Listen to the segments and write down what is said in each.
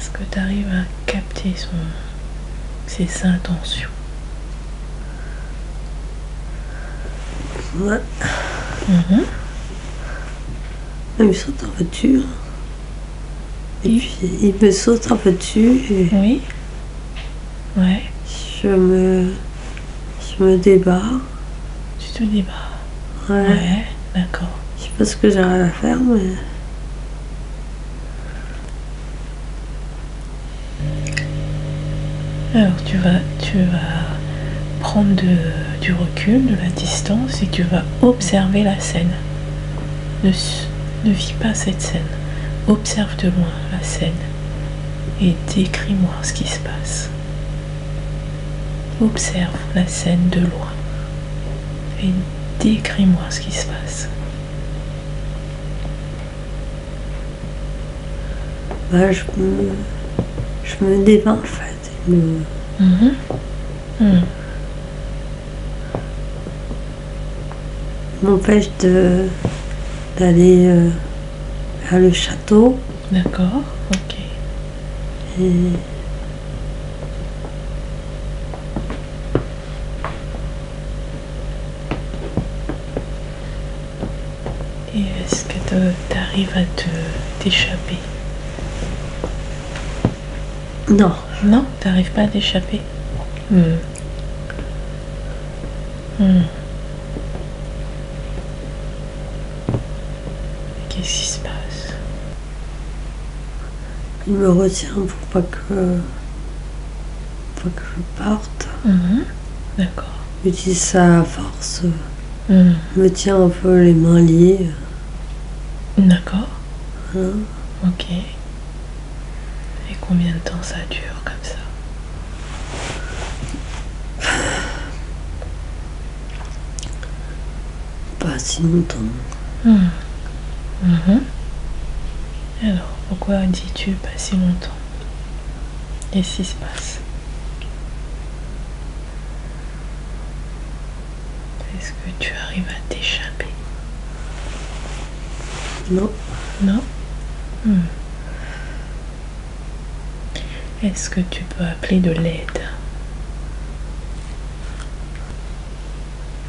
Est-ce que tu arrives à capter ses intentions? Ouais. Mhm. Il me saute un peu dessus. Et puis il me saute un peu dessus et Oui. Ouais. je me débarre. Tu te débats. Ouais. Ouais, d'accord. Je sais pas ce que j'arrive à faire, mais. Alors tu vas prendre du recul, de la distance et tu vas observer la scène. Ne vis pas cette scène. Observe de loin la scène et décris-moi ce qui se passe. Observe la scène de loin et décris-moi ce qui se passe. Bah, je me débat en fait. Mhm. Mhm. M'empêche d'aller vers le château. D'accord, ok. Et est-ce que tu arrives à t'échapper? Non. Non, t'arrives pas à t'échapper. Qu'est-ce qui se passe? Il me retient pour pas que je parte. D'accord. Il utilise sa force. Me tient un peu les mains liées. D'accord. Voilà. Ok. Et combien de temps ça dure comme ça? Pas si longtemps. Alors, pourquoi dis-tu pas si longtemps? Qu'est-ce qui se passe? Est-ce que tu arrives à t'échapper? Non. Non? Est-ce que tu peux appeler de l'aide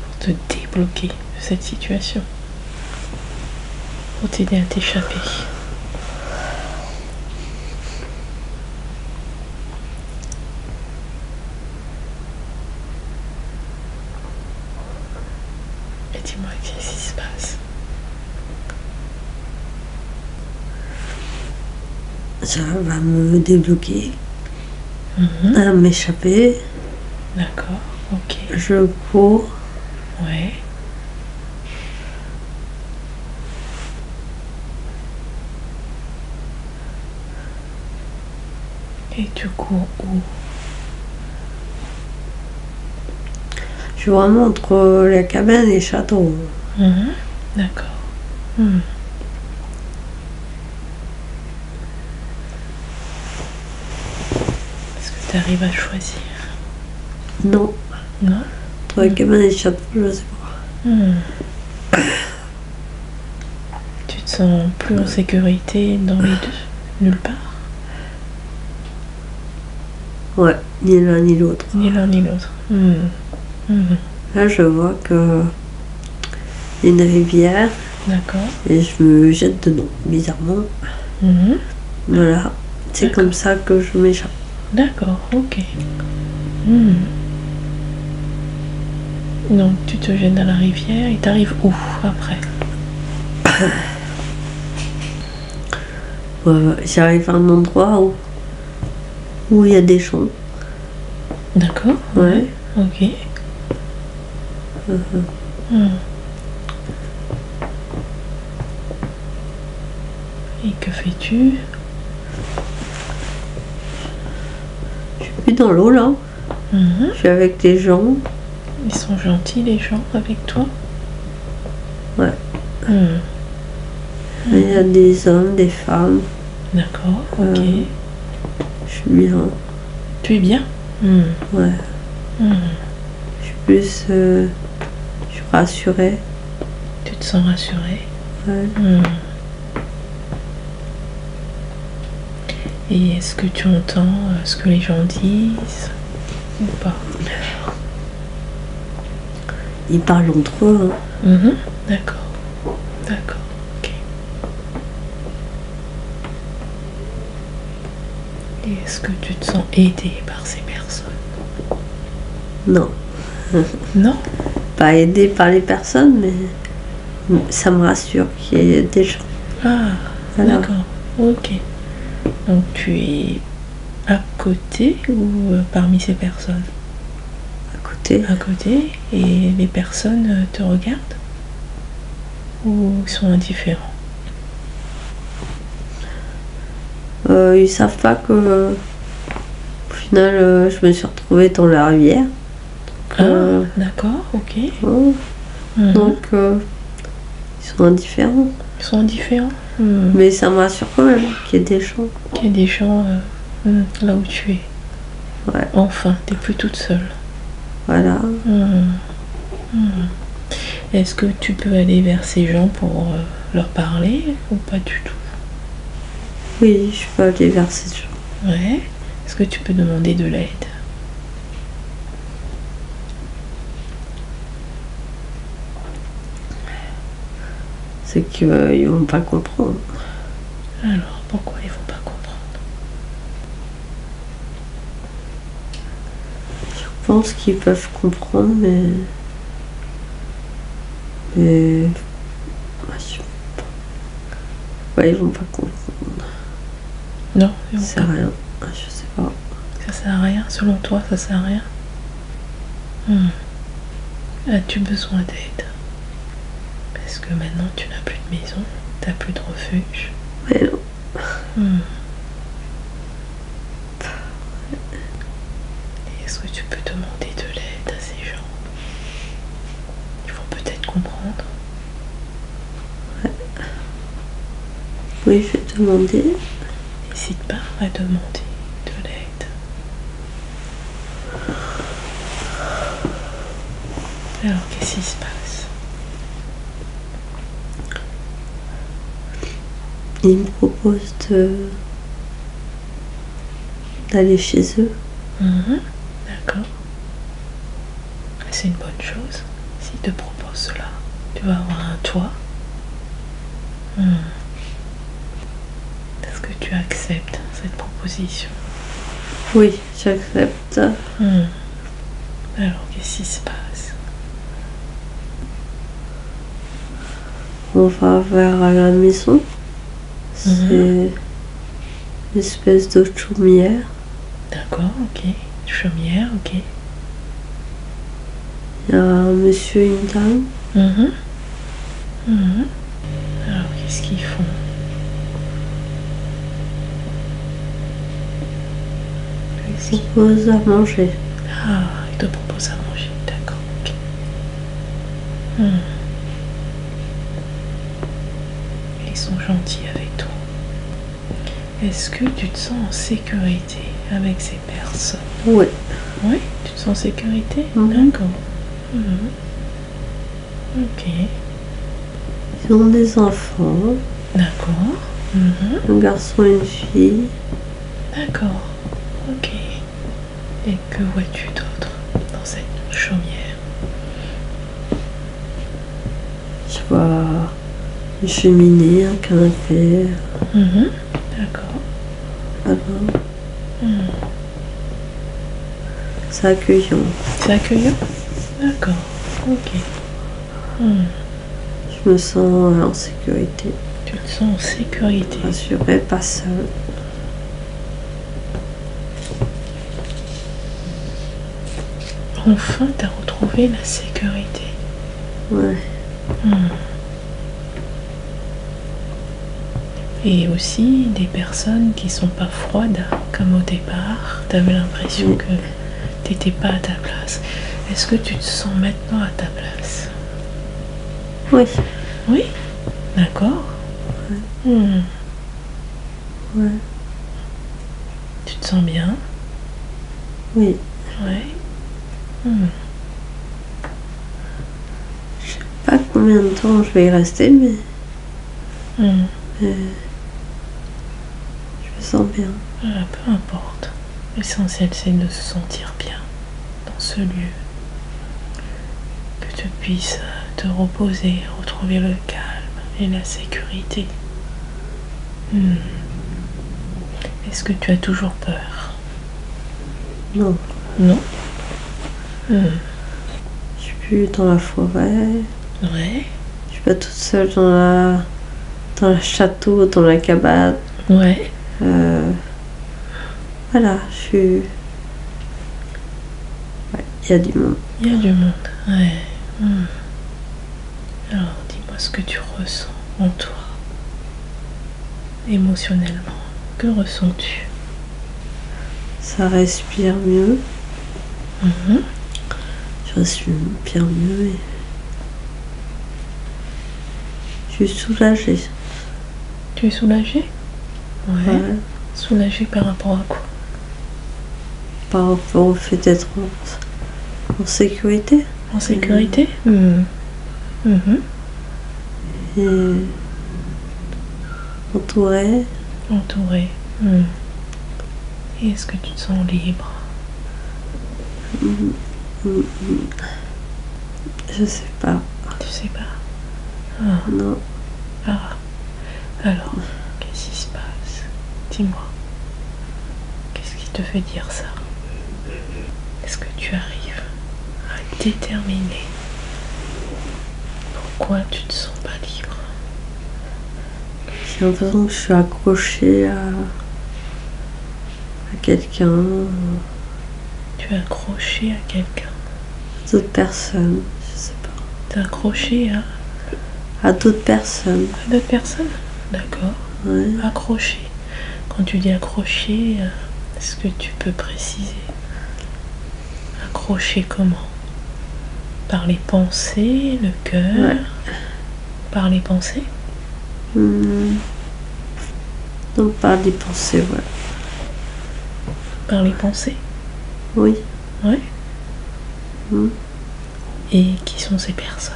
pour te débloquer de cette situation? Pour t'aider à t'échapper? Et dis-moi, qu'est-ce qui se passe? Ça va me débloquer. À m'échapper. D'accord, ok. Je cours. Ouais. Et tu cours où? Je suis vraiment entre la cabane et le château. D'accord. Est-ce que tu arrives à choisir? Non. Non? Entre la cabane et le château, je sais pas. Tu te sens plus en sécurité dans les deux? Nulle part? Ouais, ni l'un ni l'autre. Ni l'un ni l'autre. Là, je vois que il y a une rivière. D'accord. Et je me jette dedans, bizarrement. Voilà. C'est comme ça que je m'échappe. D'accord, ok. Donc tu te jettes dans la rivière et t'arrives où après? J'arrive à un endroit où il y a des champs. D'accord. Ouais. Ok. Et que fais-tu? Je suis plus dans l'eau là. Je suis avec des gens. Ils sont gentils les gens avec toi? Ouais. Il y a des hommes, des femmes. D'accord, ok. Je suis bien. Tu es bien? Ouais. Je suis plus. Je suis rassurée. Tu te sens rassurée? Ouais. Et est-ce que tu entends ce que les gens disent ou pas? Ils parlent entre eux. Hein. Mhm. D'accord. D'accord. Ok. Et est-ce que tu te sens aidé par ces personnes? Non. Non? Pas aidé par les personnes, mais ça me rassure qu'il y ait des gens. Ah, Voilà. d'accord. Ok. Donc tu es à côté ou parmi ces personnes? À côté. À côté, et les personnes te regardent ou sont indifférents? Ils savent pas que au final je me suis retrouvée dans la rivière. D'accord, ok. Mhm. Donc ils sont indifférents. Ils sont indifférents. Mais ça me rassure quand même qu'il y ait des gens. Qu'il y ait des gens là où tu es. Ouais. Enfin, t'es plus toute seule. Voilà. Est-ce que tu peux aller vers ces gens pour leur parler ou pas du tout? Oui, je peux aller vers ces gens. Ouais. Est-ce que tu peux demander de l'aide? C'est qu'ils vont pas comprendre. Alors, pourquoi ils vont pas comprendre? Je pense qu'ils peuvent comprendre, mais ouais, ils vont pas comprendre. Non, ils vont C'est pas. rien. Je sais pas. Ça sert à rien, selon toi, ça sert à rien? As-tu besoin d'aide? Parce que maintenant tu n'as plus de maison, tu n'as plus de refuge. Mais non. Et est-ce que tu peux demander de l'aide à ces gens? Ils vont peut-être comprendre. Oui, je vais demander. N'hésite pas à demander de l'aide. Alors, qu'est-ce qui se passe? Ils me proposent d'aller chez eux. D'accord. C'est une bonne chose. S'ils te proposent cela, tu vas avoir un toit. Est-ce que tu acceptes cette proposition? Oui, j'accepte. Alors, qu'est-ce qui se passe? On va vers la maison. C'est une espèce de chaumière. D'accord, ok. Chaumière, ok. Il y a un monsieur et une dame. Alors, qu'est-ce qu'ils font? Ils proposent à manger. Ah, ils te proposent à manger, d'accord, ok. Ils sont gentils avec toi. Est-ce que tu te sens en sécurité avec ces personnes? Oui. Oui, tu te sens en sécurité? Mhm. D'accord. Ok, Ils ont des enfants. d'accord. Un garçon et une fille. D'accord, ok. Et que vois-tu d'autre dans cette chaumière? Je vois une cheminée, un canapé. D'accord. Voilà. C'est accueillant. C'est accueillant? D'accord, ok. Je me sens en sécurité. Tu te sens en sécurité. Rassurée, pas seule. Enfin, tu as retrouvé la sécurité. Ouais. Et aussi des personnes qui sont pas froides comme au départ. Tu avais l'impression que tu n'étais pas à ta place. Est-ce que tu te sens maintenant à ta place? Oui. Oui? D'accord. Ouais. Tu te sens bien? Oui. Ouais. Je sais pas combien de temps je vais y rester, mais je me sens bien. Peu importe. L'essentiel, c'est de se sentir bien dans ce lieu. Que tu puisses te reposer, retrouver le calme et la sécurité. Est-ce que tu as toujours peur? Non. Non? Je suis plus dans la forêt. Ouais. Je suis pas toute seule dans le château, dans la cabane. Ouais. Voilà, je suis... Ouais, il y a du monde. Il y a du monde, ouais. Alors, dis-moi ce que tu ressens en toi, émotionnellement. Que ressens-tu? Ça respire mieux. Je respire mieux et... Je suis soulagée. Tu es soulagée? Ouais. Ouais. Soulagée par rapport à quoi? Par rapport au fait d'être en sécurité. En sécurité? Et entourée. Entourée. Et est-ce que tu te sens libre? Je sais pas. Tu sais pas? Non. Alors, qu'est-ce qui se passe? Dis-moi. Qu'est-ce qui te fait dire ça? Est-ce que tu arrives à déterminer pourquoi tu te sens pas libre? J'ai l'impression que je suis accrochée à quelqu'un. Tu es accroché à quelqu'un? D'autres personnes, je sais pas. T'es accroché À d'autres personnes. à d'autres personnes? D'accord. Ouais. Accroché. Quand tu dis accroché, est-ce que tu peux préciser? Accroché comment? Par les pensées, le cœur? Ouais. Par les pensées? Donc par des pensées, voilà. Par les pensées? Oui. Ouais. Et qui sont ces personnes?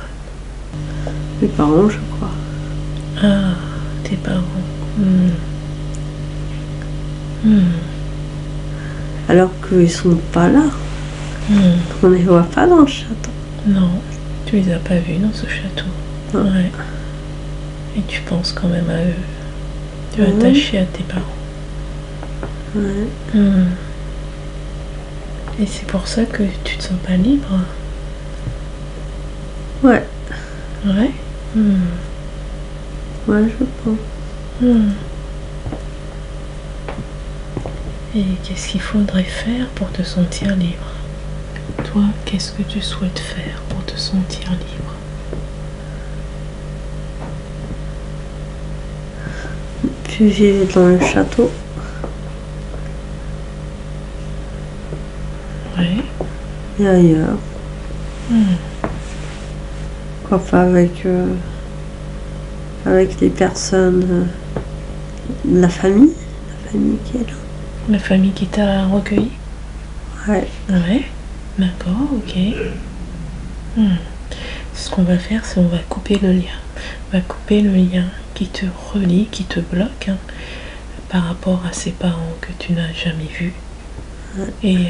Mes parents, je crois. Ah, tes parents. Alors qu'ils sont pas là. On les voit pas dans le château. Non, tu les as pas vus dans ce château. Non. Ouais. Et tu penses quand même à eux. Tu es attaché à tes parents. Ouais. Et c'est pour ça que tu te sens pas libre? Ouais. Ouais. Ouais, je pense. Et qu'est-ce qu'il faudrait faire pour te sentir libre? Toi, qu'est-ce que tu souhaites faire pour te sentir libre? Puis vivre dans le château. Ouais. Et ailleurs. Pourquoi pas avec les personnes de la famille qui est là. La famille qui t'a recueilli? Ouais. Ouais. D'accord, ok. Ce qu'on va faire, c'est on va couper le lien. On va couper le lien qui te relie, qui te bloque par rapport à ces parents que tu n'as jamais vus. Et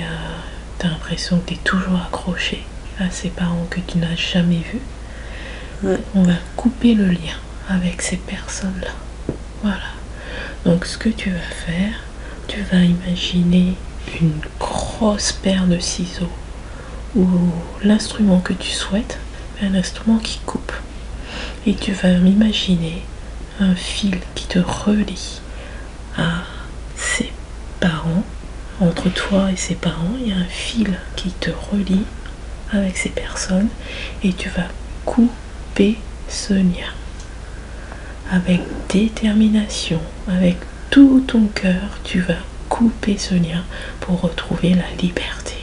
tu as l'impression que tu es toujours accroché à ces parents que tu n'as jamais vus. On va couper le lien avec ces personnes-là. Voilà. Donc ce que tu vas faire, tu vas imaginer une grosse paire de ciseaux ou l'instrument que tu souhaites, un instrument qui coupe. Et tu vas m'imaginer un fil qui te relie à ses parents. Entre toi et ses parents, il y a un fil qui te relie avec ces personnes et tu vas couper ce lien avec détermination, avec tout ton cœur. Tu vas couper ce lien pour retrouver la liberté.